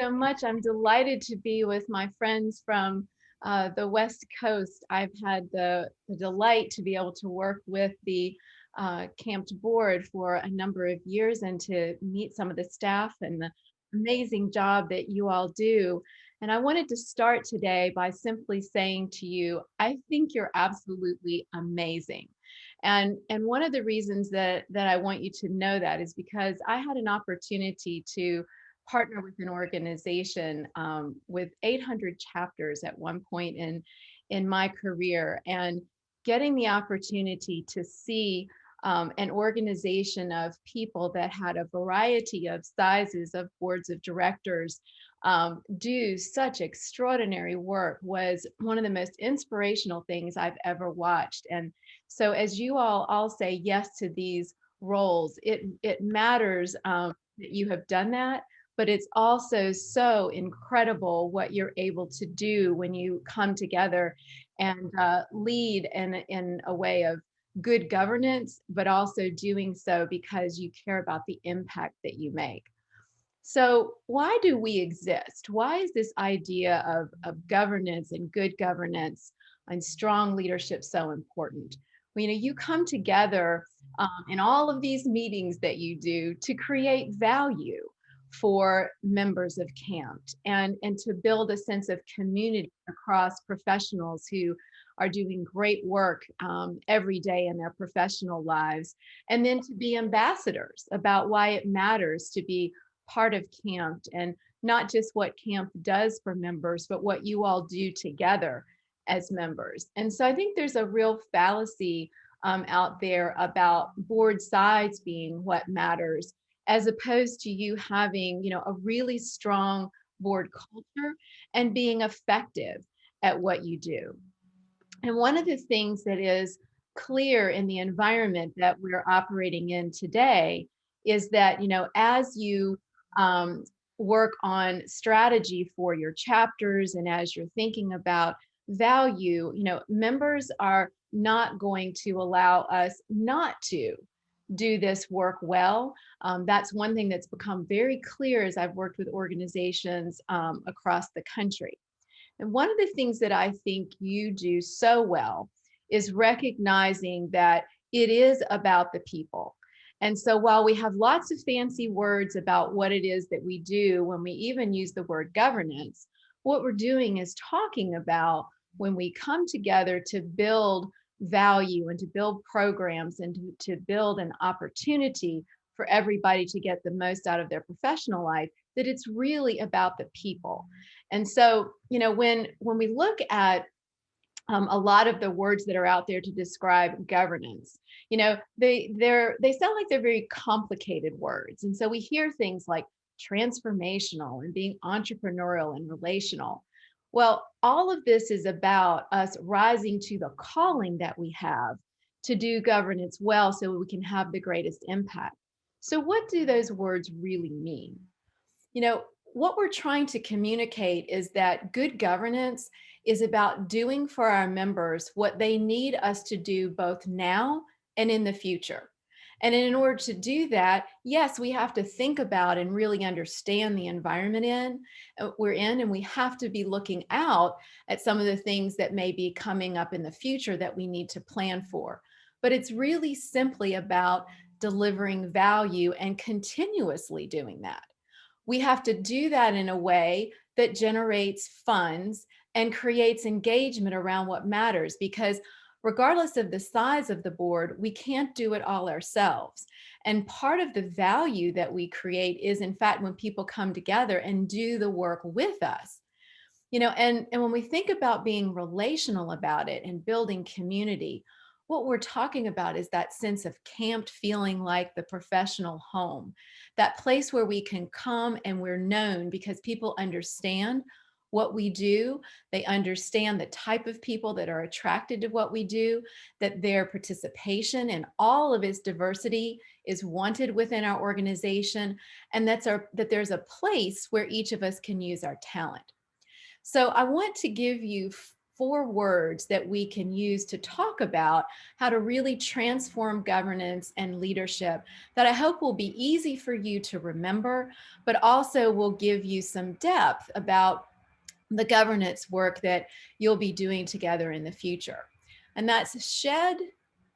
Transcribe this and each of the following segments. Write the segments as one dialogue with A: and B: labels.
A: so much. I'm delighted to be with my friends from the West Coast. I've had the delight to be able to work with the CAMFT board for a number of years and to meet some of the staff and the amazing job that you all do. And I wanted to start today by simply saying to you, I think you're absolutely amazing. And one of the reasons that I want you to know that is because I had an opportunity to partner with an organization with 800 chapters at one point in my career, and getting the opportunity to see an organization of people that had a variety of sizes of boards of directors do such extraordinary work was one of the most inspirational things I've ever watched. And so as you all say yes to these roles, it matters that you have done that, but it's also so incredible what you're able to do when you come together and lead in a way of good governance, but also doing so because you care about the impact that you make. So why do we exist? Why is this idea of governance and good governance and strong leadership so important? Well, you come together in all of these meetings that you do to create value for members of CAMFT and to build a sense of community across professionals who are doing great work every day in their professional lives, and then to be ambassadors about why it matters to be part of CAMFT, and not just what CAMFT does for members, but what you all do together as members. And so I think there's a real fallacy out there about board size being what matters, as opposed to you having, a really strong board culture and being effective at what you do. And one of the things that is clear in the environment that we're operating in today is that, as you work on strategy for your chapters and as you're thinking about value, members are not going to allow us not to do this work well. That's one thing that's become very clear as I've worked with organizations across the country. And one of the things that I think you do so well is recognizing that it is about the people. And so while we have lots of fancy words about what it is that we do, when we even use the word governance, what we're doing is talking about when we come together to build value and to build programs and to build an opportunity for everybody to get the most out of their professional life, that it's really about the people. And so, when we look at a lot of the words that are out there to describe governance, they sound like they're very complicated words. And so we hear things like transformational and being entrepreneurial and relational. Well, all of this is about us rising to the calling that we have to do governance well so we can have the greatest impact. So what do those words really mean? What we're trying to communicate is that good governance is about doing for our members what they need us to do both now and in the future. And in order to do that, yes, we have to think about and really understand the environment we're in, and we have to be looking out at some of the things that may be coming up in the future that we need to plan for. But it's really simply about delivering value and continuously doing that. We have to do that in a way that generates funds and creates engagement around what matters, because regardless of the size of the board, we can't do it all ourselves. And part of the value that we create is, in fact, when people come together and do the work with us. And when we think about being relational about it and building community, what we're talking about is that sense of CAMFT feeling like the professional home, that place where we can come and we're known because people understand what we do. They understand the type of people that are attracted to what we do, that their participation in all of its diversity is wanted within our organization, and that there's a place where each of us can use our talent. So I want to give you 4 words that we can use to talk about how to really transform governance and leadership that I hope will be easy for you to remember, but also will give you some depth about the governance work that you'll be doing together in the future. And that's shed,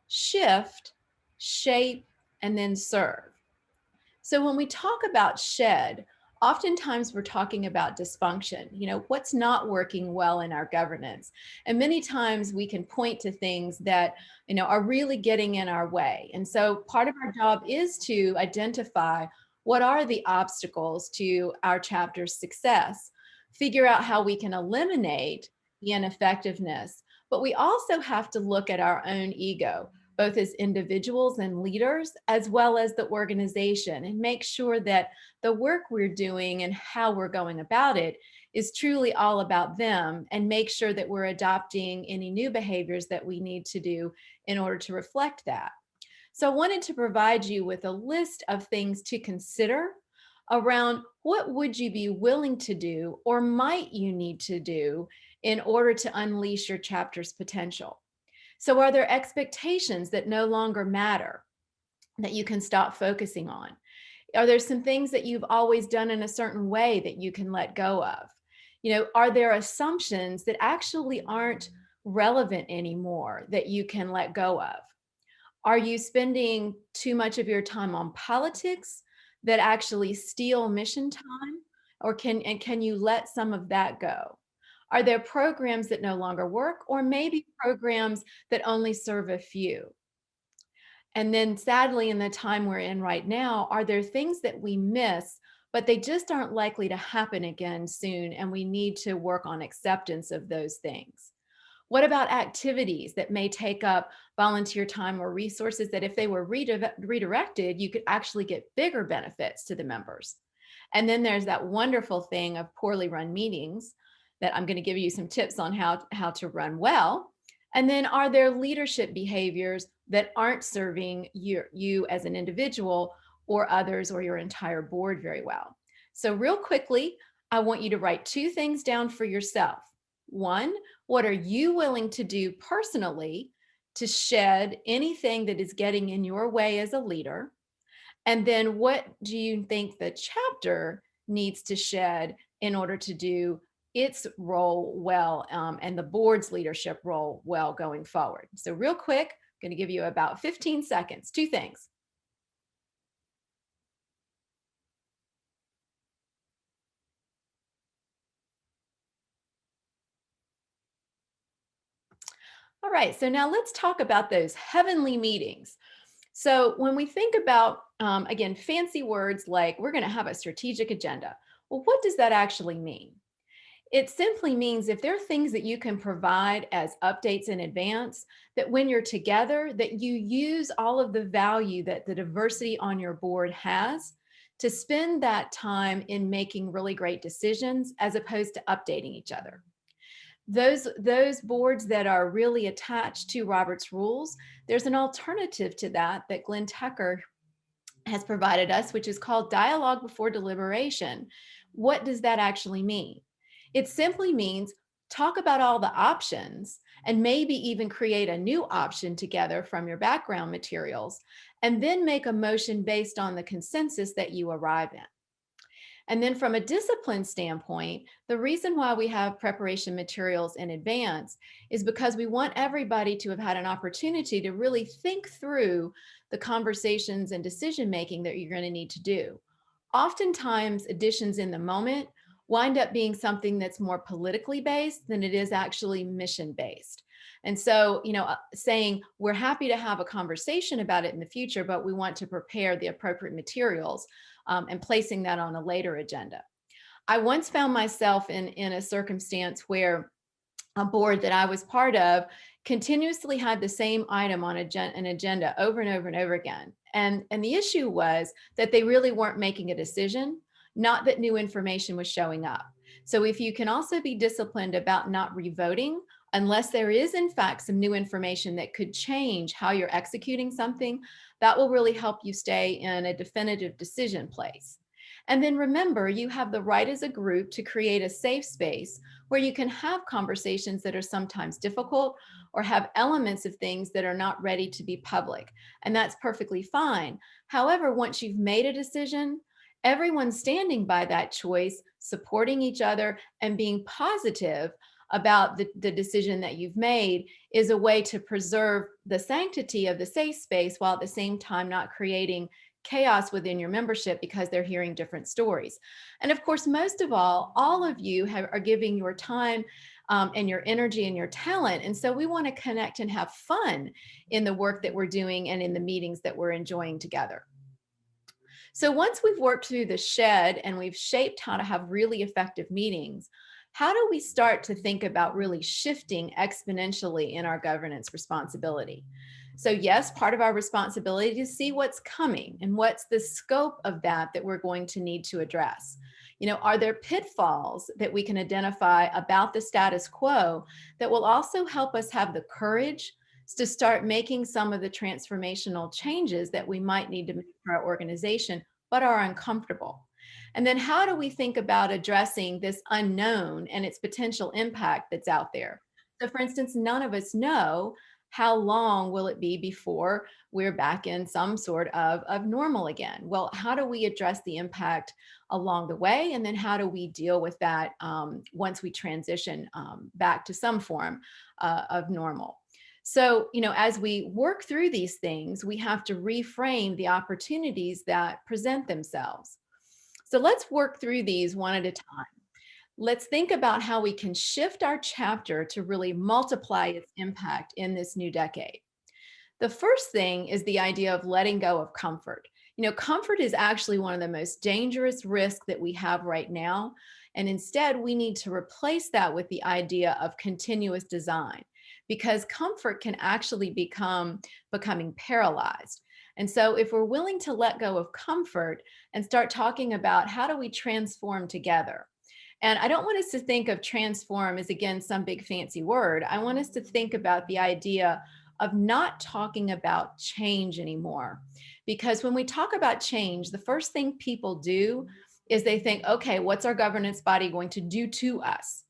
A: shift, shape, and then serve. So when we talk about shed, oftentimes we're talking about dysfunction, what's not working well in our governance. And many times we can point to things that, are really getting in our way. And so part of our job is to identify what are the obstacles to our chapter's success, figure out how we can eliminate the ineffectiveness, but we also have to look at our own ego, both as individuals and leaders, as well as the organization, and make sure that the work we're doing and how we're going about it is truly all about them, and make sure that we're adopting any new behaviors that we need to do in order to reflect that. So I wanted to provide you with a list of things to consider around what would you be willing to do or might you need to do in order to unleash your chapter's potential. So are there expectations that no longer matter that you can stop focusing on? Are there some things that you've always done in a certain way that you can let go of? Are there assumptions that actually aren't relevant anymore that you can let go of? Are you spending too much of your time on politics that actually steal mission time? Or can you let some of that go? Are there programs that no longer work, or maybe programs that only serve a few? And then sadly, in the time we're in right now, are there things that we miss, but they just aren't likely to happen again soon, and we need to work on acceptance of those things? What about activities that may take up volunteer time or resources that if they were redirected, you could actually get bigger benefits to the members? And then there's that wonderful thing of poorly run meetings that I'm going to give you some tips on how to run well. And then are there leadership behaviors that aren't serving you as an individual or others or your entire board very well? So real quickly, I want you to write 2 things down for yourself. 1, what are you willing to do personally to shed anything that is getting in your way as a leader? And then what do you think the chapter needs to shed in order to do its role well, and the board's leadership role well going forward? So real quick, I'm going to give you about 15 seconds. 2 things. All right, so now let's talk about those heavenly meetings. So when we think about, again, fancy words like we're going to have a strategic agenda, well, what does that actually mean? It simply means if there are things that you can provide as updates in advance, that when you're together, that you use all of the value that the diversity on your board has to spend that time in making really great decisions as opposed to updating each other. Those boards that are really attached to Robert's rules, there's an alternative to that that Glenn Tucker has provided us, which is called dialogue before deliberation. What does that actually mean? It simply means talk about all the options and maybe even create a new option together from your background materials, and then make a motion based on the consensus that you arrive at. And then from a discipline standpoint, the reason why we have preparation materials in advance is because we want everybody to have had an opportunity to really think through the conversations and decision-making that you're going to need to do. Oftentimes, additions in the moment wind up being something that's more politically based than it is actually mission based. And so, saying we're happy to have a conversation about it in the future, but we want to prepare the appropriate materials, and placing that on a later agenda. I once found myself in a circumstance where a board that I was part of continuously had the same item on an agenda over and over and over again. And the issue was that they really weren't making a decision, not that new information was showing up. So if you can also be disciplined about not revoting, unless there is in fact some new information that could change how you're executing something, that will really help you stay in a definitive decision place. And then remember, you have the right as a group to create a safe space where you can have conversations that are sometimes difficult or have elements of things that are not ready to be public. And that's perfectly fine. However, once you've made a decision, everyone standing by that choice, supporting each other, and being positive about the decision that you've made is a way to preserve the sanctity of the safe space while at the same time not creating chaos within your membership because they're hearing different stories. And of course, most of all of you are giving your time and your energy and your talent. And so we want to connect and have fun in the work that we're doing and in the meetings that we're enjoying together. So once we've worked through the shed and we've shaped how to have really effective meetings, how do we start to think about really shifting exponentially in our governance responsibility? So yes, part of our responsibility is to see what's coming and what's the scope of that we're going to need to address. You know, are there pitfalls that we can identify about the status quo that will also help us have the courage to start making some of the transformational changes that we might need to make for our organization, but are uncomfortable? And then how do we think about addressing this unknown and its potential impact that's out there? So for instance, none of us know how long will it be before we're back in some sort of normal again. Well, how do we address the impact along the way? And then how do we deal with that once we transition back to some form of normal? So, you know, as we work through these things, we have to reframe the opportunities that present themselves. So let's work through these one at a time. Let's think about how we can shift our chapter to really multiply its impact in this new decade. The first thing is the idea of letting go of comfort. You know, comfort is actually one of the most dangerous risks that we have right now. And instead, we need to replace that with the idea of continuous design, because comfort can actually becoming paralyzed. And so if we're willing to let go of comfort and start talking about how do we transform together. And I don't want us to think of transform as, again, some big fancy word. I want us to think about the idea of not talking about change anymore. Because when we talk about change, the first thing people do is they think, okay, what's our governance body going to do to us?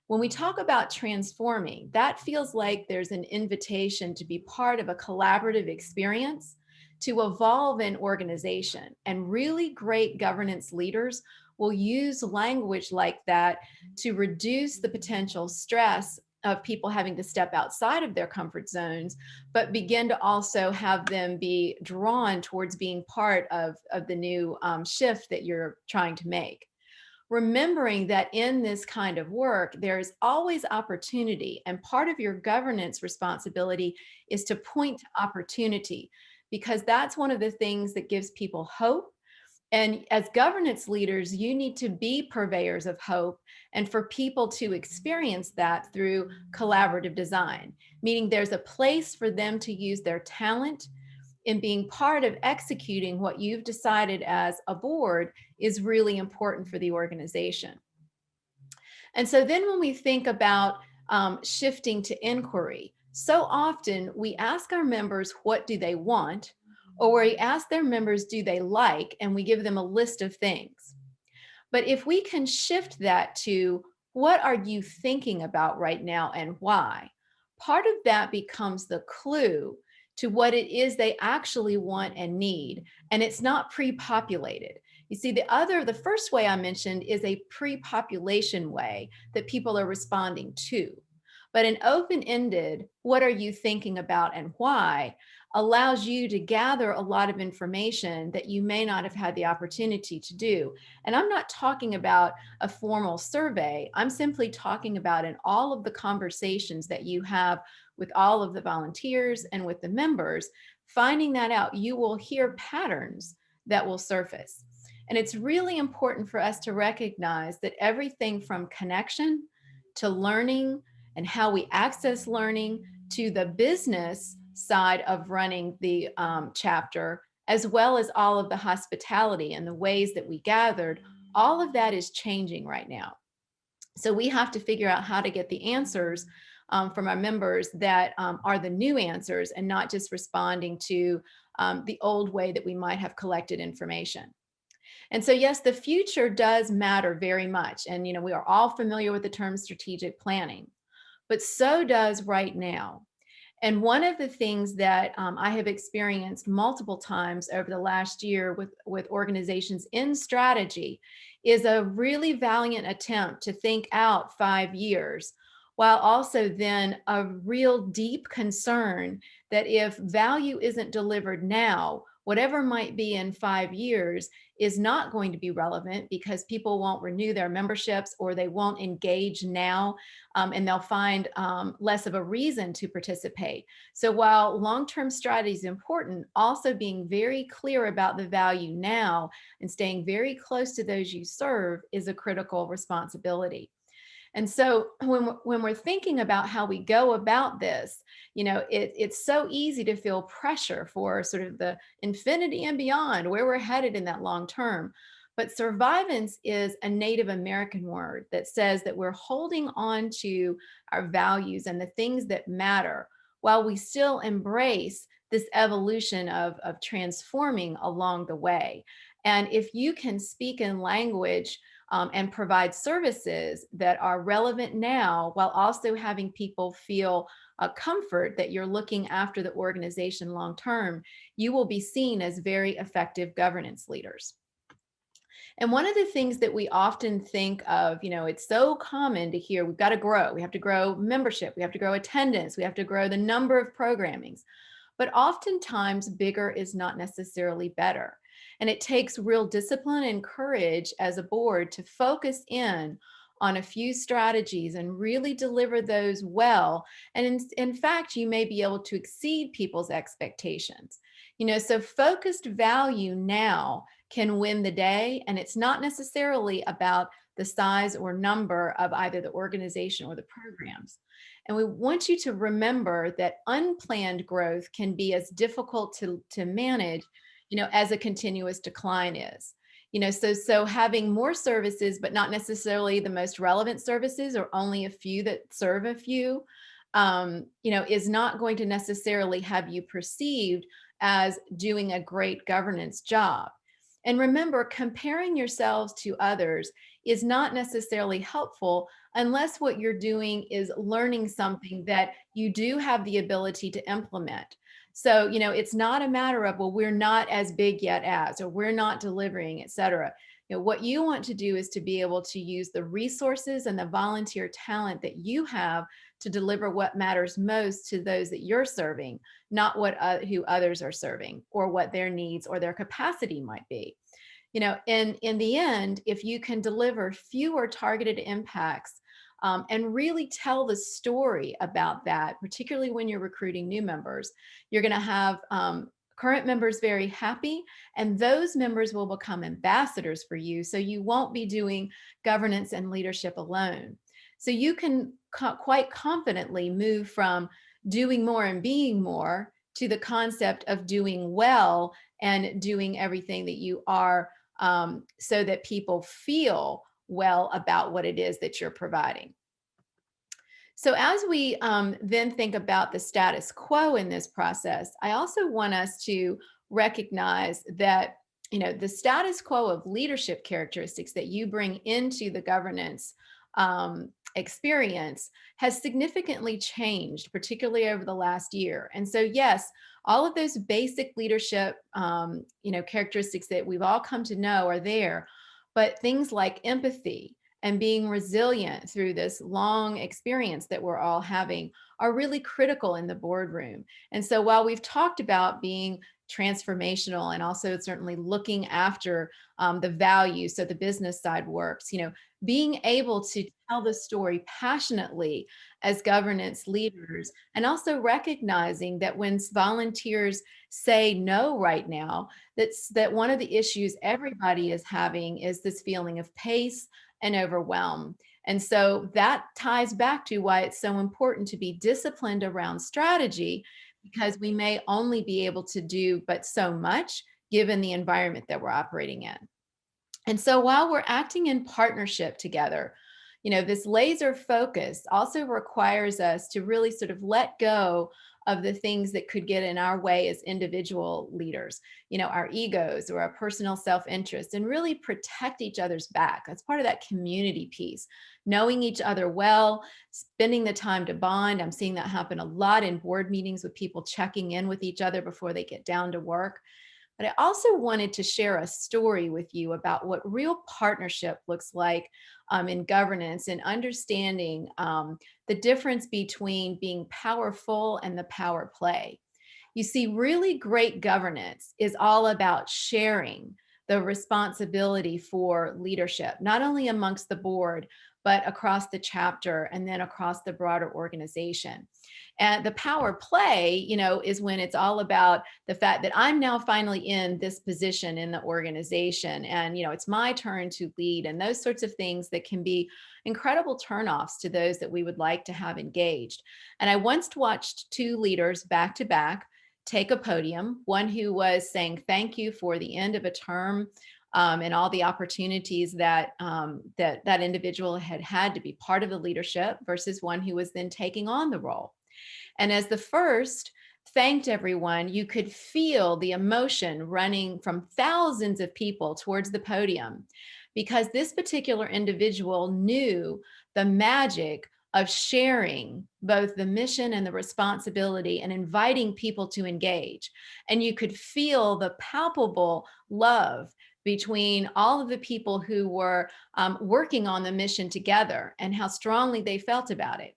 A: When we talk about transforming, that feels like there's an invitation to be part of a collaborative experience to evolve an organization. And really great governance leaders will use language like that to reduce the potential stress of people having to step outside of their comfort zones, but begin to also have them be drawn towards being part of the new shift that you're trying to make. Remembering that in this kind of work, there's always opportunity, and part of your governance responsibility is to point to opportunity, because that's one of the things that gives people hope. And as governance leaders, you need to be purveyors of hope and for people to experience that through collaborative design, meaning there's a place for them to use their talent in being part of executing what you've decided as a board is really important for the organization. And so then when we think about shifting to inquiry, so often we ask our members, what do they want? Or we ask their members, do they like? And we give them a list of things. But if we can shift that to, what are you thinking about right now and why? Part of that becomes the clue to what it is they actually want and need. And it's not pre-populated. You see, the first way I mentioned is a pre-population way that people are responding to. But an open-ended, what are you thinking about and why, allows you to gather a lot of information that you may not have had the opportunity to do. And I'm not talking about a formal survey. I'm simply talking about in all of the conversations that you have with all of the volunteers and with the members, finding that out, you will hear patterns that will surface. And it's really important for us to recognize that everything from connection to learning and how we access learning to the business side of running the chapter, as well as all of the hospitality and the ways that we gathered, all of that is changing right now. So we have to figure out how to get the answers from our members that are the new answers and not just responding to the old way that we might have collected information. And so, yes, the future does matter very much. And, we are all familiar with the term strategic planning, but so does right now. And one of the things that I have experienced multiple times over the last year with organizations in strategy is a really valiant attempt to think out 5 years, while also then a real deep concern that if value isn't delivered now, whatever might be in 5 years is not going to be relevant because people won't renew their memberships or they won't engage now, and they'll find less of a reason to participate. So while long-term strategy is important, also being very clear about the value now and staying very close to those you serve is a critical responsibility. And so when we're thinking about how we go about this, it's so easy to feel pressure for sort of the infinity and beyond, where we're headed in that long term. But survivance is a Native American word that says that we're holding on to our values and the things that matter while we still embrace this evolution of transforming along the way. And if you can speak in language and provide services that are relevant now while also having people feel comfort that you're looking after the organization long term, you will be seen as very effective governance leaders. And one of the things that we often think of, it's so common to hear we've got to grow, we have to grow membership, we have to grow attendance, we have to grow the number of programmings. But oftentimes, bigger is not necessarily better. And it takes real discipline and courage as a board to focus in on a few strategies and really deliver those well. And in fact, you may be able to exceed people's expectations. So focused value now can win the day. And it's not necessarily about the size or number of either the organization or the programs. And we want you to remember that unplanned growth can be as difficult to manage, as a continuous decline is. So having more services, but not necessarily the most relevant services or only a few that serve a few, is not going to necessarily have you perceived as doing a great governance job. And remember, comparing yourselves to others is not necessarily helpful unless what you're doing is learning something that you do have the ability to implement. So, it's not a matter of, well, we're not as big yet as, or we're not delivering, et cetera. What you want to do is to be able to use the resources and the volunteer talent that you have to deliver what matters most to those that you're serving, not who others are serving or what their needs or their capacity might be. In the end, if you can deliver fewer targeted impacts and really tell the story about that, particularly when you're recruiting new members, you're going to have current members very happy, and those members will become ambassadors for you. So you won't be doing governance and leadership alone. So you can quite confidently move from doing more and being more to the concept of doing well and doing everything that you are so that people feel well about what it is that you're providing. So as we then think about the status quo in this process, I also want us to recognize that the status quo of leadership characteristics that you bring into the governance experience has significantly changed, particularly over the last year. And so, yes, all of those basic leadership characteristics that we've all come to know are there, but things like empathy and being resilient through this long experience that we're all having are really critical in the boardroom. And so while we've talked about being transformational and also certainly looking after the value so the business side works, being able to tell the story passionately as governance leaders, and also recognizing that when volunteers say no right now, that one of the issues everybody is having is this feeling of pace and overwhelm. And so that ties back to why it's so important to be disciplined around strategy, because we may only be able to do but so much given the environment that we're operating in. And so while we're acting in partnership together, this laser focus also requires us to really sort of let go of the things that could get in our way as individual leaders, our egos or our personal self-interest, and really protect each other's back. That's part of that community piece, knowing each other well, spending the time to bond. I'm seeing that happen a lot in board meetings with people checking in with each other before they get down to work. But I also wanted to share a story with you about what real partnership looks like in governance, and understanding the difference between being powerful and the power play. You see, really great governance is all about sharing the responsibility for leadership, not only amongst the board, but across the chapter and then across the broader organization. And the power play, is when it's all about the fact that I'm now finally in this position in the organization, and, it's my turn to lead, and those sorts of things that can be incredible turnoffs to those that we would like to have engaged. And I once watched two leaders back to back take a podium, one who was saying thank you for the end of a term, and all the opportunities that that individual had had to be part of the leadership, versus one who was then taking on the role. And as the first thanked everyone, you could feel the emotion running from thousands of people towards the podium, because this particular individual knew the magic of sharing both the mission and the responsibility and inviting people to engage. And you could feel the palpable love between all of the people who were working on the mission together, and how strongly they felt about it.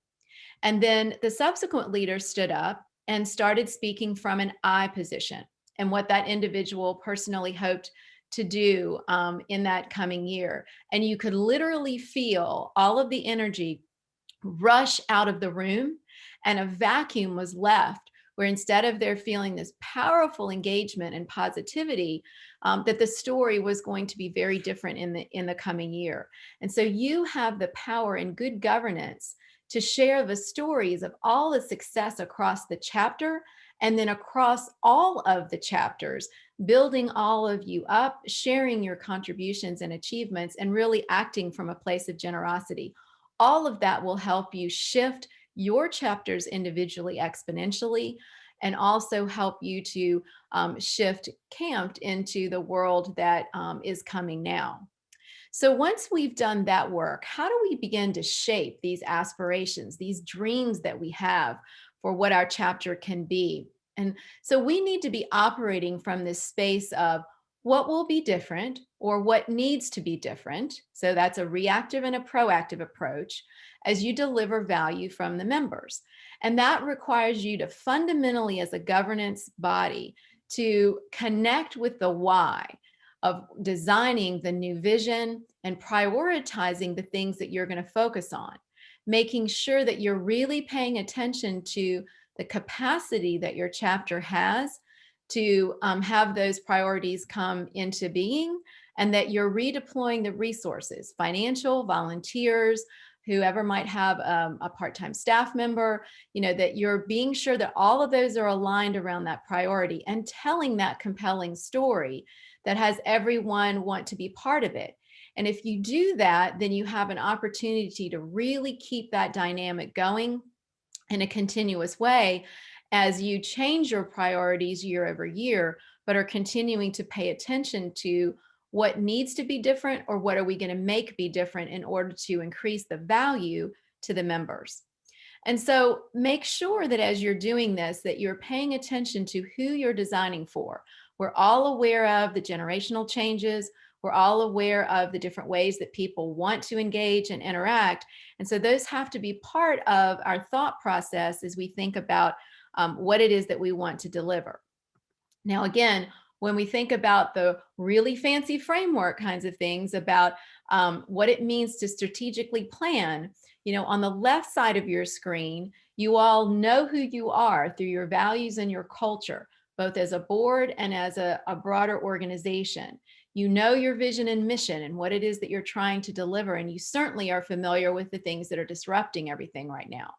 A: And then the subsequent leader stood up and started speaking from an I position, and what that individual personally hoped to do in that coming year. And you could literally feel all of the energy rush out of the room, and a vacuum was left, where instead of their feeling this powerful engagement and positivity, that the story was going to be very different in the coming year. And so you have the power in good governance to share the stories of all the success across the chapter, and then across all of the chapters, building all of you up, sharing your contributions and achievements, and really acting from a place of generosity. All of that will help you shift your chapters individually exponentially, and also help you to shift CAMFT into the world that is coming now. So once we've done that work, how do we begin to shape these aspirations, these dreams that we have for what our chapter can be? And so we need to be operating from this space of what will be different, or what needs to be different. So that's a reactive and a proactive approach as you deliver value from the members. And that requires you to fundamentally, as a governance body, to connect with the why of designing the new vision and prioritizing the things that you're going to focus on, making sure that you're really paying attention to the capacity that your chapter has to have those priorities come into being, and that you're redeploying the resources, financial, volunteers, whoever might have a part-time staff member, that you're being sure that all of those are aligned around that priority, and telling that compelling story that has everyone want to be part of it. And if you do that, then you have an opportunity to really keep that dynamic going in a continuous way as you change your priorities year over year, but are continuing to pay attention to what needs to be different, or what are we going to make be different in order to increase the value to the members. And so make sure that as you're doing this, that you're paying attention to who you're designing for. We're all aware of the generational changes. We're all aware of the different ways that people want to engage and interact. And so those have to be part of our thought process as we think about what it is that we want to deliver. Now, again, when we think about the really fancy framework kinds of things about what it means to strategically plan, on the left side of your screen, you all know who you are through your values and your culture, both as a board and as a broader organization. You know your vision and mission and what it is that you're trying to deliver, and you certainly are familiar with the things that are disrupting everything right now.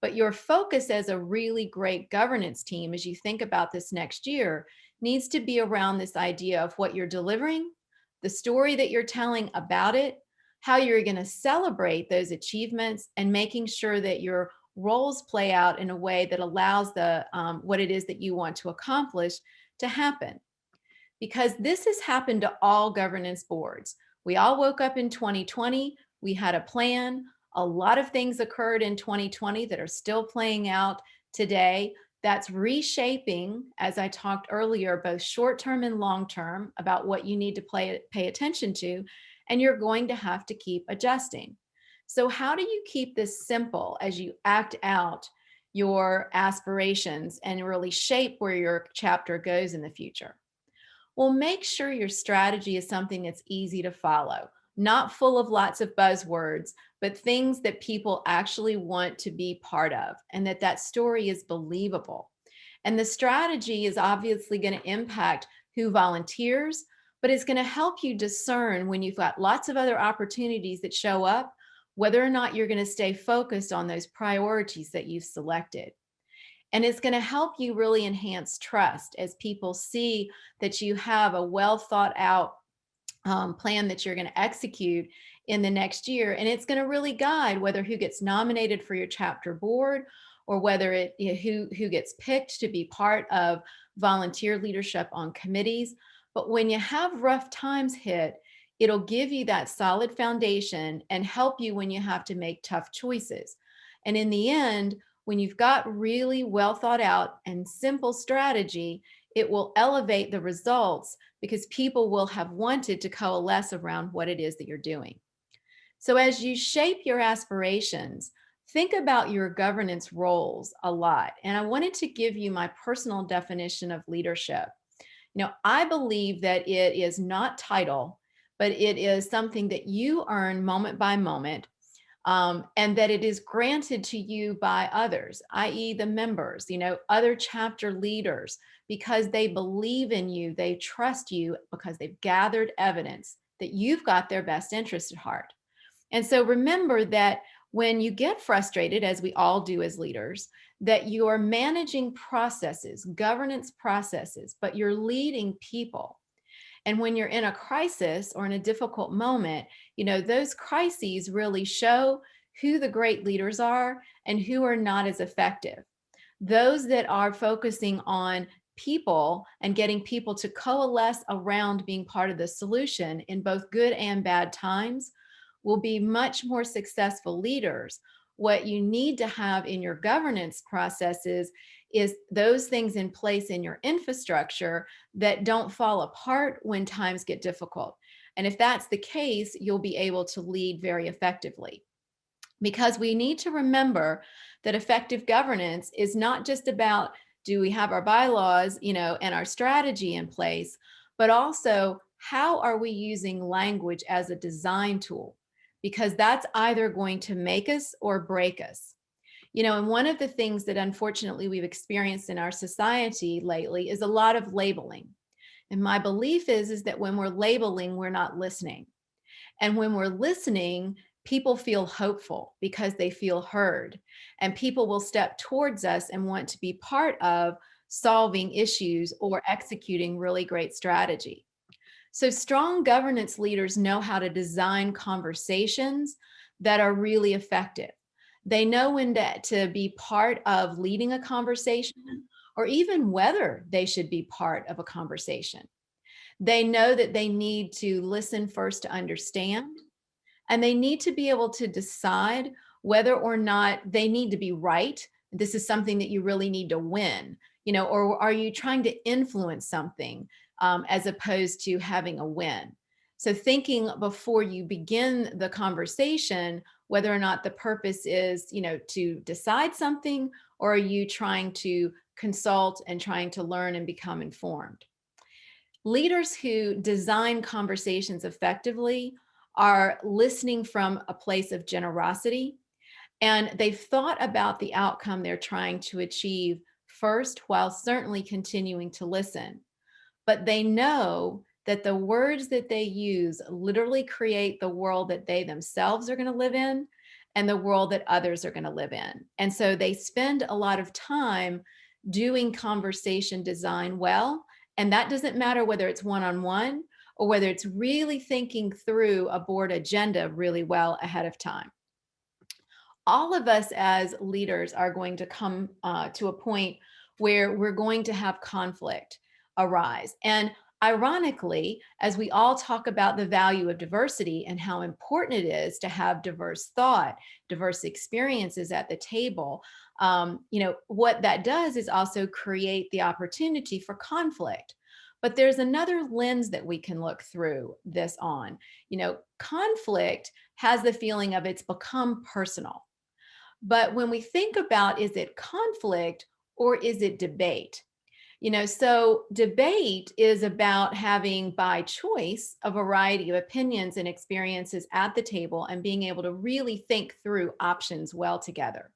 A: But your focus as a really great governance team, as you think about this next year, needs to be around this idea of what you're delivering, the story that you're telling about it, how you're going to celebrate those achievements, and making sure that your roles play out in a way that allows the what it is that you want to accomplish to happen. Because this has happened to all governance boards. We all woke up in 2020, we had a plan. A lot of things occurred in 2020 that are still playing out today. That's reshaping, as I talked earlier, both short-term and long-term about what you need to pay attention to, and you're going to have to keep adjusting. So how do you keep this simple as you act out your aspirations and really shape where your chapter goes in the future? Well, make sure your strategy is something that's easy to follow, not full of lots of buzzwords, but things that people actually want to be part of, and that story is believable. And the strategy is obviously going to impact who volunteers, but it's going to help you discern when you've got lots of other opportunities that show up, whether or not you're going to stay focused on those priorities that you've selected. And it's going to help you really enhance trust as people see that you have a well thought out plan that you're going to execute in the next year. And it's going to really guide whether who gets nominated for your chapter board, or whether who gets picked to be part of volunteer leadership on committees. But when you have rough times hit, it'll give you that solid foundation and help you when you have to make tough choices. And in the end, when you've got really well thought out and simple strategy, it will elevate the results because people will have wanted to coalesce around what it is that you're doing. So as you shape your aspirations, think about your governance roles a lot. And I wanted to give you my personal definition of leadership. I believe that it is not title, but it is something that you earn moment by moment, and that it is granted to you by others, i.e. the members, other chapter leaders, because they believe in you, they trust you, because they've gathered evidence that you've got their best interest at heart. And so remember that when you get frustrated, as we all do as leaders, that you are managing processes, governance processes, but you're leading people. And when you're in a crisis or in a difficult moment, those crises really show who the great leaders are and who are not as effective. Those that are focusing on people and getting people to coalesce around being part of the solution in both good and bad times will be much more successful leaders. What you need to have in your governance processes is those things in place in your infrastructure that don't fall apart when times get difficult. And if that's the case, you'll be able to lead very effectively. Because we need to remember that effective governance is not just about, do we have our bylaws, and our strategy in place, but also how are we using language as a design tool? Because that's either going to make us or break us. And one of the things that unfortunately we've experienced in our society lately is a lot of labeling. And my belief is that when we're labeling, we're not listening. And when we're listening, people feel hopeful because they feel heard. And people will step towards us and want to be part of solving issues or executing really great strategy. So strong governance leaders know how to design conversations that are really effective. They know when to be part of leading a conversation, or even whether they should be part of a conversation. They know that they need to listen first to understand, and they need to be able to decide whether or not they need to be right. This is something that you really need to win, or are you trying to influence something as opposed to having a win? So thinking before you begin the conversation, whether or not the purpose is, to decide something, or are you trying to consult and trying to learn and become informed? Leaders who design conversations effectively are listening from a place of generosity, and they've thought about the outcome they're trying to achieve first, while certainly continuing to listen. But they know that the words that they use literally create the world that they themselves are going to live in and the world that others are going to live in. And so they spend a lot of time doing conversation design well. And that doesn't matter whether it's one-on-one or whether it's really thinking through a board agenda really well ahead of time. All of us as leaders are going to come to a point where we're going to have conflict arise. And ironically, as we all talk about the value of diversity and how important it is to have diverse thought, diverse experiences at the table, what that does is also create the opportunity for conflict. But there's another lens that we can look through this on. Conflict has the feeling of it's become personal. But when we think about, is it conflict or is it debate? So debate is about having by choice a variety of opinions and experiences at the table and being able to really think through options well together.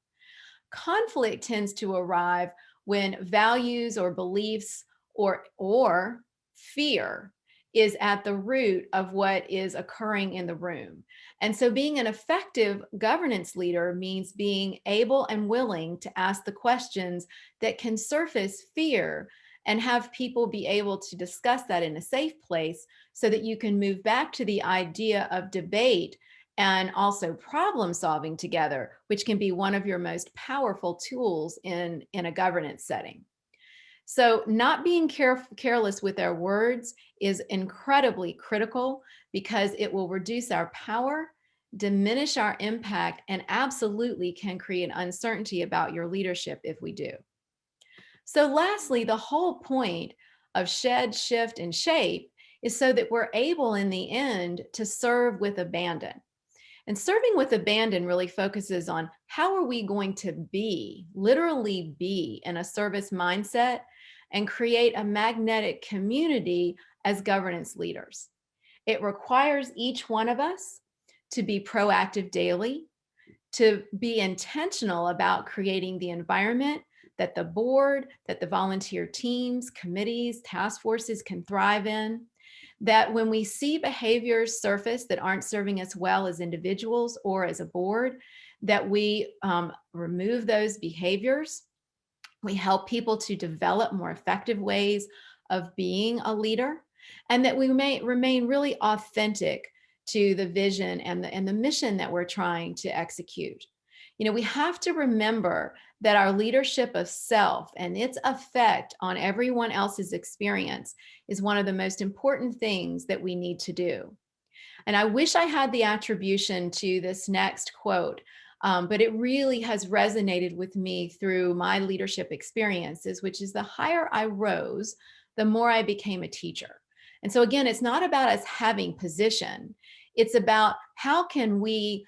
A: Conflict tends to arrive when values or beliefs or fear is at the root of what is occurring in the room. And so being an effective governance leader means being able and willing to ask the questions that can surface fear and have people be able to discuss that in a safe place so that you can move back to the idea of debate and also problem solving together, which can be one of your most powerful tools in a governance setting. So not being careless with our words is incredibly critical because it will reduce our power, diminish our impact, and absolutely can create uncertainty about your leadership if we do. So lastly, the whole point of shed, shift, and shape is so that we're able in the end to serve with abandon. And serving with abandon really focuses on how are we going to be, literally be in a service mindset and create a magnetic community as governance leaders. It requires each one of us to be proactive daily, to be intentional about creating the environment that the board, that the volunteer teams, committees, task forces can thrive in. That when we see behaviors surface that aren't serving us well as individuals or as a board, that we remove those behaviors. We help people to develop more effective ways of being a leader, and that we may remain really authentic to the vision and the mission that we're trying to execute. We have to remember that our leadership of self and its effect on everyone else's experience is one of the most important things that we need to do. And I wish I had the attribution to this next quote, but it really has resonated with me through my leadership experiences, which is the higher I rose, the more I became a teacher. And so again, it's not about us having position. It's about how can we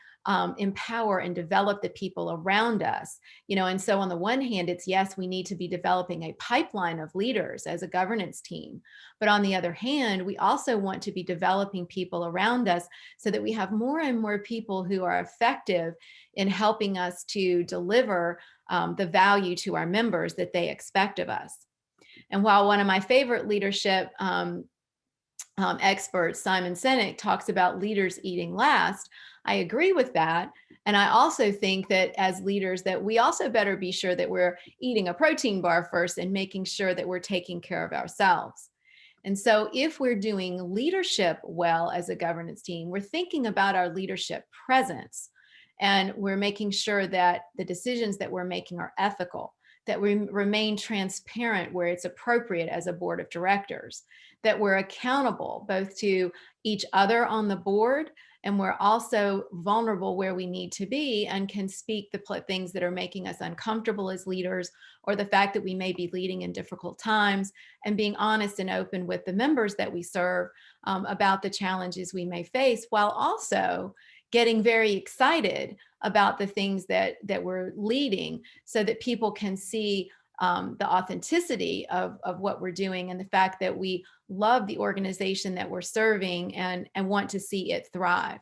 A: empower and develop the people around us, and so on the one hand, it's yes, we need to be developing a pipeline of leaders as a governance team. But on the other hand, we also want to be developing people around us so that we have more and more people who are effective in helping us to deliver the value to our members that they expect of us. And while one of my favorite leadership expert, Simon Sinek, talks about leaders eating last, I agree with that. And I also think that as leaders that we also better be sure that we're eating a protein bar first and making sure that we're taking care of ourselves. And so if we're doing leadership well as a governance team, we're thinking about our leadership presence, and we're making sure that the decisions that we're making are ethical, that we remain transparent where it's appropriate as a board of directors, that we're accountable both to each other on the board, and we're also vulnerable where we need to be and can speak the things that are making us uncomfortable as leaders, or the fact that we may be leading in difficult times, and being honest and open with the members that we serve about the challenges we may face, while also getting very excited about the things that we're leading so that people can see the authenticity of what we're doing and the fact that we love the organization that we're serving and want to see it thrive.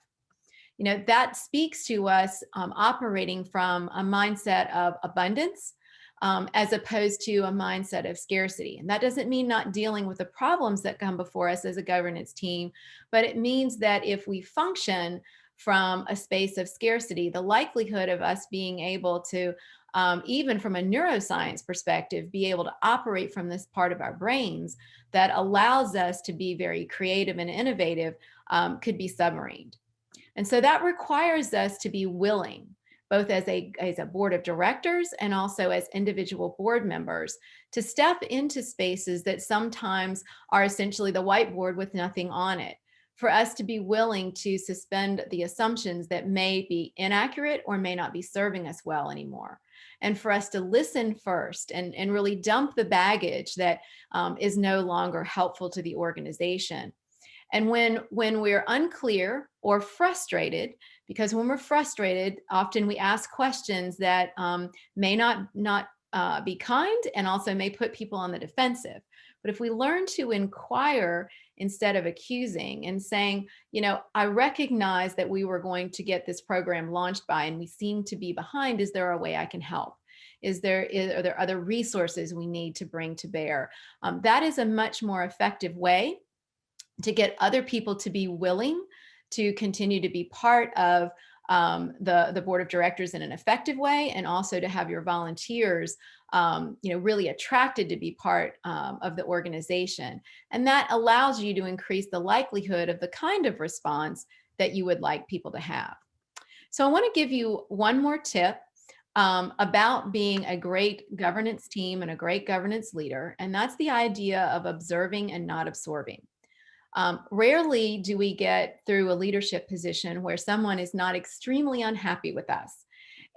A: That speaks to us operating from a mindset of abundance as opposed to a mindset of scarcity. And that doesn't mean not dealing with the problems that come before us as a governance team, but it means that if we function from a space of scarcity, the likelihood of us being able to even from a neuroscience perspective, be able to operate from this part of our brains that allows us to be very creative and innovative, could be submarined. And so that requires us to be willing, both as a board of directors and also as individual board members, to step into spaces that sometimes are essentially the whiteboard with nothing on it, for us to be willing to suspend the assumptions that may be inaccurate or may not be serving us well anymore. And for us to listen first and really dump the baggage that is no longer helpful to the organization. And when we're unclear or frustrated, because when we're frustrated, often we ask questions that may not be kind, and also may put people on the defensive. But if we learn to inquire instead of accusing and saying, I recognize that we were going to get this program launched by, and we seem to be behind. Is there a way I can help? Are there other resources we need to bring to bear? That is a much more effective way to get other people to be willing to continue to be part of the board of directors in an effective way, and also to have your volunteers really attracted to be part of the organization. And that allows you to increase the likelihood of the kind of response that you would like people to have. So I want to give you one more tip about being a great governance team and a great governance leader, and that's the idea of observing and not absorbing. Rarely do we get through a leadership position where someone is not extremely unhappy with us.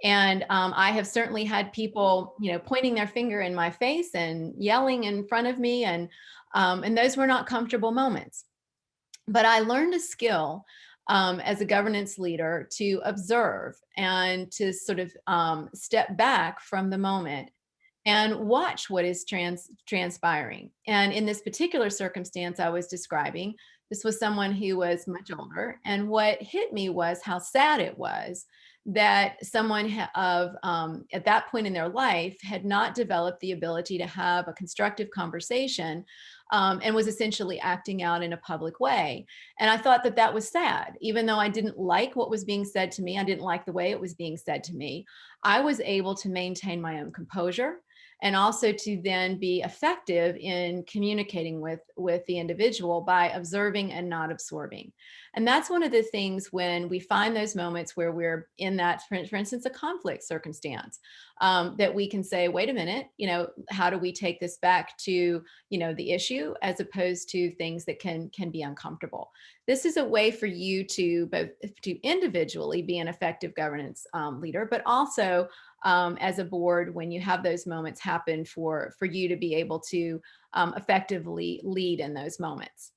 A: And I have certainly had people, pointing their finger in my face and yelling in front of me, and those were not comfortable moments. But I learned a skill as a governance leader to observe and to sort of step back from the moment and watch what is transpiring. And in this particular circumstance I was describing, this was someone who was much older. And what hit me was how sad it was that someone at that point in their life had not developed the ability to have a constructive conversation, and was essentially acting out in a public way. And I thought that that was sad. Even though I didn't like what was being said to me, I didn't like the way it was being said to me, I was able to maintain my own composure, and also to then be effective in communicating with the individual by observing and not absorbing. And that's one of the things when we find those moments where we're in that, for instance, a conflict circumstance, that we can say, wait a minute, how do we take this back to, the issue, as opposed to things that can be uncomfortable. This is a way for you to both to individually be an effective governance leader, but also as a board, when you have those moments happen, for you to be able to effectively lead in those moments.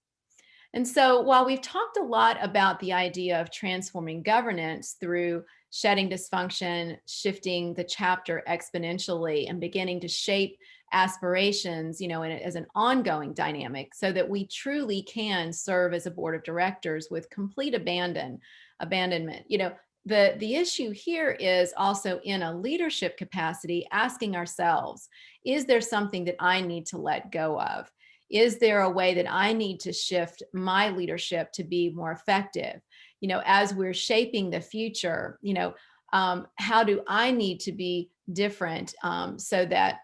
A: And so while we've talked a lot about the idea of transforming governance through shedding dysfunction, shifting the chapter exponentially, and beginning to shape aspirations, as an ongoing dynamic, so that we truly can serve as a board of directors with complete abandonment. The issue here is also, in a leadership capacity, asking ourselves, is there something that I need to let go of? Is there a way that I need to shift my leadership to be more effective? As we're shaping the future, how do I need to be different, so that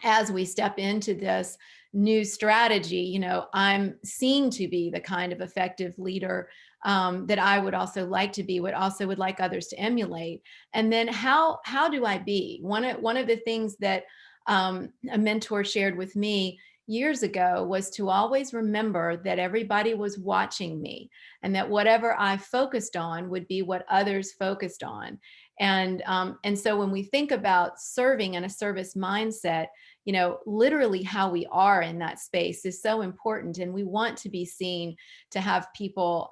A: as we step into this new strategy, I'm seen to be the kind of effective leader that I would also like to be, would like others to emulate. And then how do I be? One of the things that a mentor shared with me years ago was to always remember that everybody was watching me, and that whatever I focused on would be what others focused on. And so when we think about serving in a service mindset, literally how we are in that space is so important. And we want to be seen to have people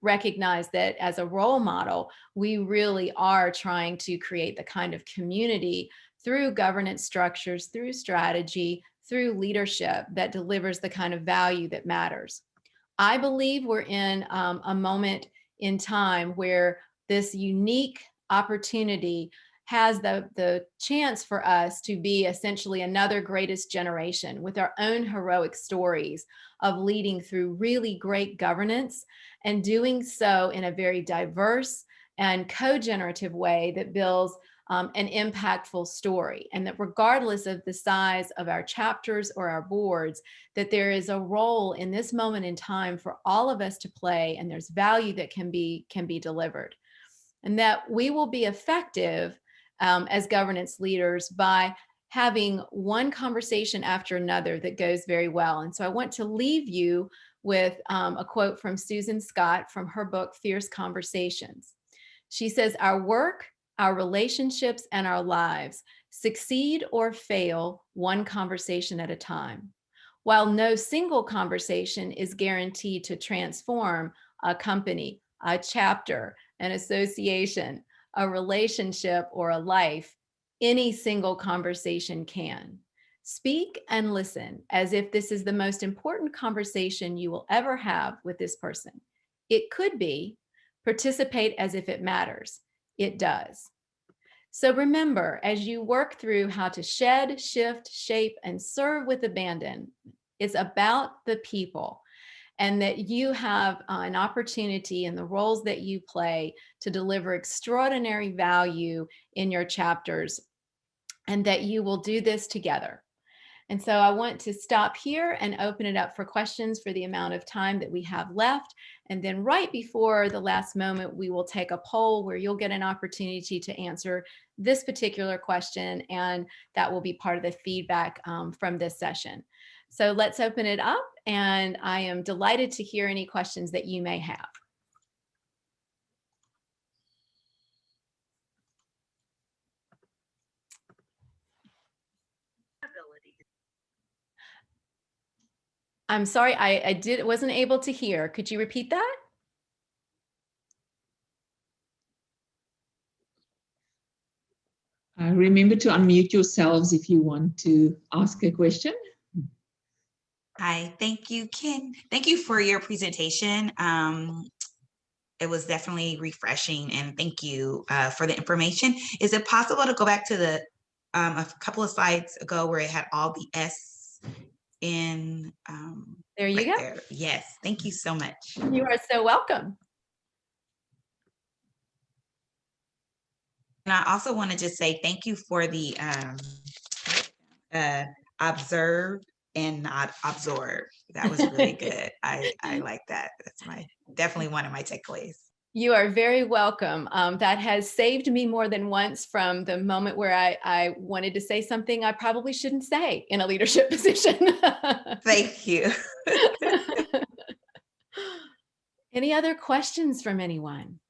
A: recognize that as a role model, we really are trying to create the kind of community through governance structures, through strategy, through leadership that delivers the kind of value that matters. I believe we're in a moment in time where this unique opportunity has the chance for us to be essentially another greatest generation, with our own heroic stories of leading through really great governance, and doing so in a very diverse and co-generative way that builds an impactful story, and that regardless of the size of our chapters or our boards, that there is a role in this moment in time for all of us to play, and there's value that can be delivered, and that we will be effective as governance leaders by having one conversation after another that goes very well. And so I want to leave you with a quote from Susan Scott from her book, Fierce Conversations. She says, "Our work, our relationships, and our lives succeed or fail one conversation at a time. While no single conversation is guaranteed to transform a company, a chapter, an association, a relationship, or a life, any single conversation can. Speak and listen as if this is the most important conversation you will ever have with this person. It could be. Participate as if it matters. It does." So remember, as you work through how to shed, shift, shape, and serve with abandon, it's about the people, and that you have an opportunity in the roles that you play to deliver extraordinary value in your chapters, and that you will do this together. And so I want to stop here and open it up for questions for the amount of time that we have left. And then right before the last moment, we will take a poll where you'll get an opportunity to answer this particular question, and that will be part of the feedback from this session. So let's open it up, and I am delighted to hear any questions that you may have. I'm sorry, I wasn't able to hear. Could you repeat that?
B: Remember to unmute yourselves if you want to ask a question.
C: Hi, thank you, Ken. Thank you for your presentation. It was definitely refreshing, and thank you for the information. Is it possible to go back to the a couple of slides ago where it had all the S in
A: there you go.
C: there? Yes, thank you so much.
A: You are so welcome.
C: And I also want to just say thank you for the observe and not absorb. That was really good. I like that. That's definitely one of my takeaways.
A: You are very welcome. That has saved me more than once from the moment where I wanted to say something I probably shouldn't say in a leadership position.
C: Thank you.
A: Any other questions from anyone?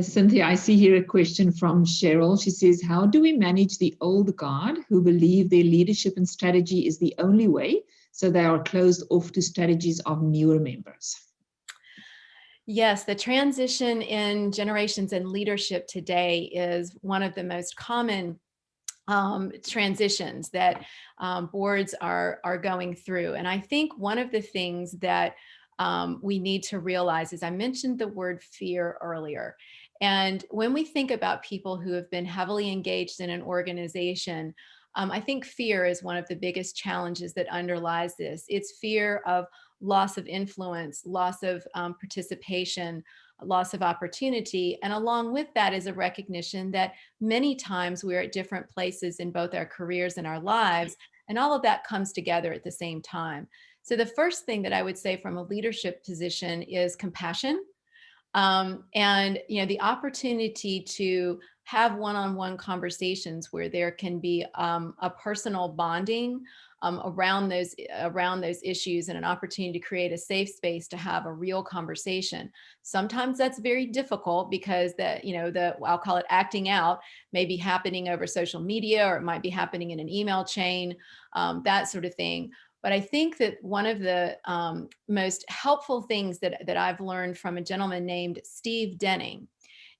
B: Cynthia, I see here a question from Cheryl. She says, how do we manage the old guard who believe their leadership and strategy is the only way, so they are closed off to strategies of newer members?
A: Yes, the transition in generations and leadership today is one of the most common transitions that boards are going through. And I think one of the things that we need to realize is, I mentioned the word fear earlier. And when we think about people who have been heavily engaged in an organization, I think fear is one of the biggest challenges that underlies this. It's fear of loss of influence, loss of participation, loss of opportunity. And along with that is a recognition that many times we're at different places in both our careers and our lives, and all of that comes together at the same time. So the first thing that I would say from a leadership position is compassion. And the opportunity to have one-on-one conversations where there can be a personal bonding around those issues, and an opportunity to create a safe space to have a real conversation. Sometimes that's very difficult because I'll call it acting out, may be happening over social media, or it might be happening in an email chain, that sort of thing. But I think that one of the most helpful things that I've learned from a gentleman named Steve Denning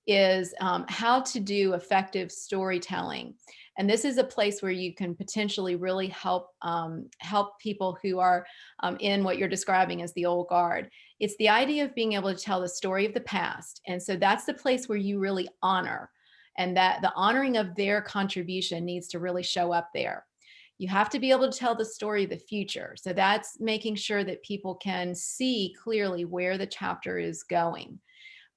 A: is how to do effective storytelling. And this is a place where you can potentially really help people who are in what you're describing as the old guard. It's the idea of being able to tell the story of the past. And so that's the place where you really honor, and that the honoring of their contribution needs to really show up there. You have to be able to tell the story of the future. So that's making sure that people can see clearly where the chapter is going.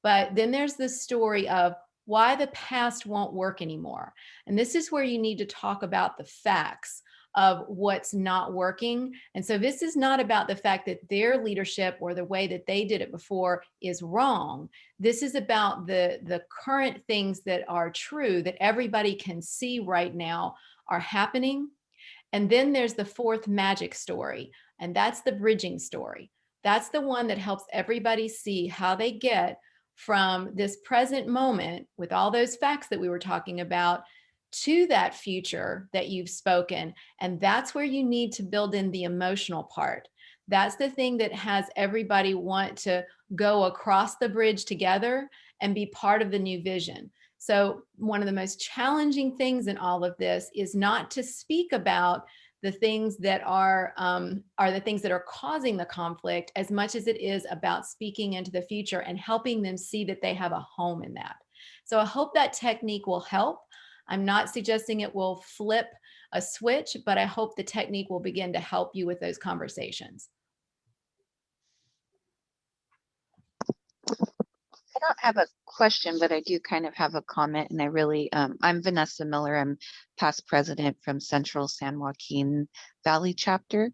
A: But then there's the story of why the past won't work anymore. And this is where you need to talk about the facts of what's not working. And so this is not about the fact that their leadership or the way that they did it before is wrong. This is about the current things that are true that everybody can see right now are happening. And then there's the fourth magic story, and that's the bridging story. That's the one that helps everybody see how they get from this present moment with all those facts that we were talking about to that future that you've spoken. And that's where you need to build in the emotional part. That's the thing that has everybody want to go across the bridge together and be part of the new vision. So one of the most challenging things in all of this is not to speak about the things that are the things that are causing the conflict as much as it is about speaking into the future and helping them see that they have a home in that. So I hope that technique will help. I'm not suggesting it will flip a switch, but I hope the technique will begin to help you with those conversations.
D: I don't have a question, but I do kind of have a comment. And I really, I'm Vanessa Miller. I'm past president from Central San Joaquin Valley chapter.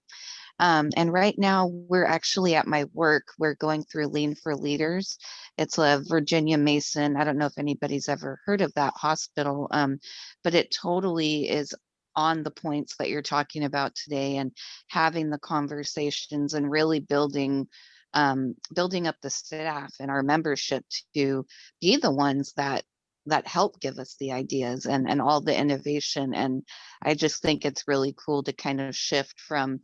D: And right now we're actually at my work, we're going through Lean for Leaders. It's a Virginia Mason. I don't know if anybody's ever heard of that hospital, but it totally is on the points that you're talking about today, and having the conversations and really building up the staff and our membership to be the ones that help give us the ideas and all the innovation. And I just think it's really cool to kind of shift from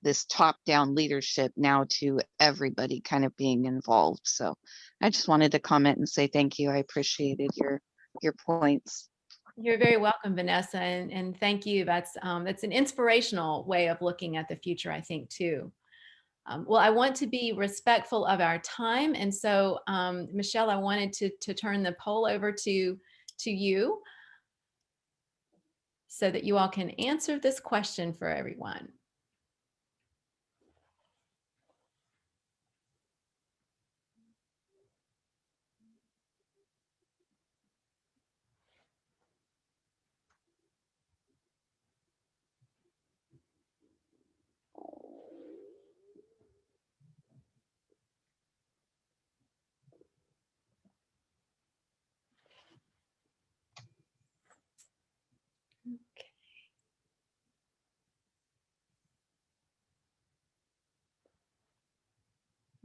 D: this top-down leadership now to everybody kind of being involved. So I just wanted to comment and say thank you. I appreciated your points.
A: You're very welcome, Vanessa, and thank you. That's an inspirational way of looking at the future, I think, too. Well, I want to be respectful of our time, and so Michelle, I wanted to turn the poll over to you so that you all can answer this question for everyone.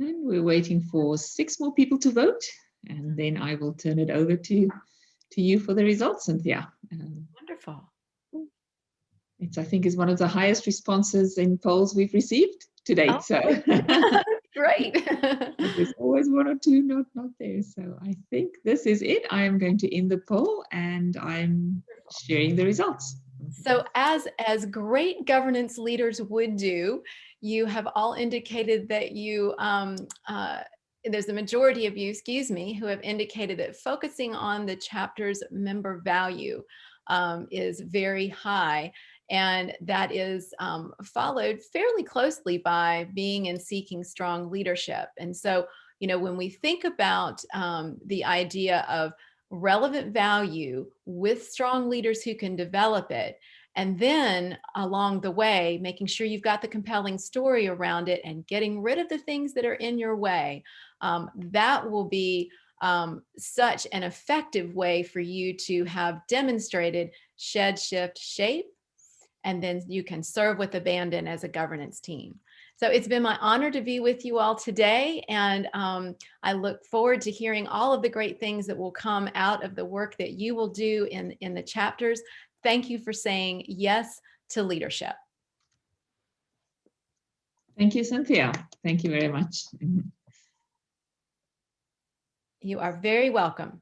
B: And we're waiting for 6 more people to vote, and then I will turn it over to you for the results, Cynthia.
A: Wonderful.
B: It's, I think, is one of the highest responses in polls we've received to date.
A: Oh,
B: so
A: great.
B: There's always 1 or 2 not there. So I think this is it. I am going to end the poll, and I'm sharing the results.
A: So as great governance leaders would do, you have all indicated that you, there's a majority of you, excuse me, who have indicated that focusing on the chapter's member value is very high. And that is followed fairly closely by being and seeking strong leadership. And so, you know, when we think about the idea of relevant value with strong leaders who can develop it, and then along the way, making sure you've got the compelling story around it and getting rid of the things that are in your way, that will be such an effective way for you to have demonstrated shed, shift, shape, and then you can serve with abandon as a governance team. So it's been my honor to be with you all today, and I look forward to hearing all of the great things that will come out of the work that you will do in the chapters. Thank you for saying yes to leadership.
B: Thank you, Cynthia. Thank you very much.
A: You are very welcome.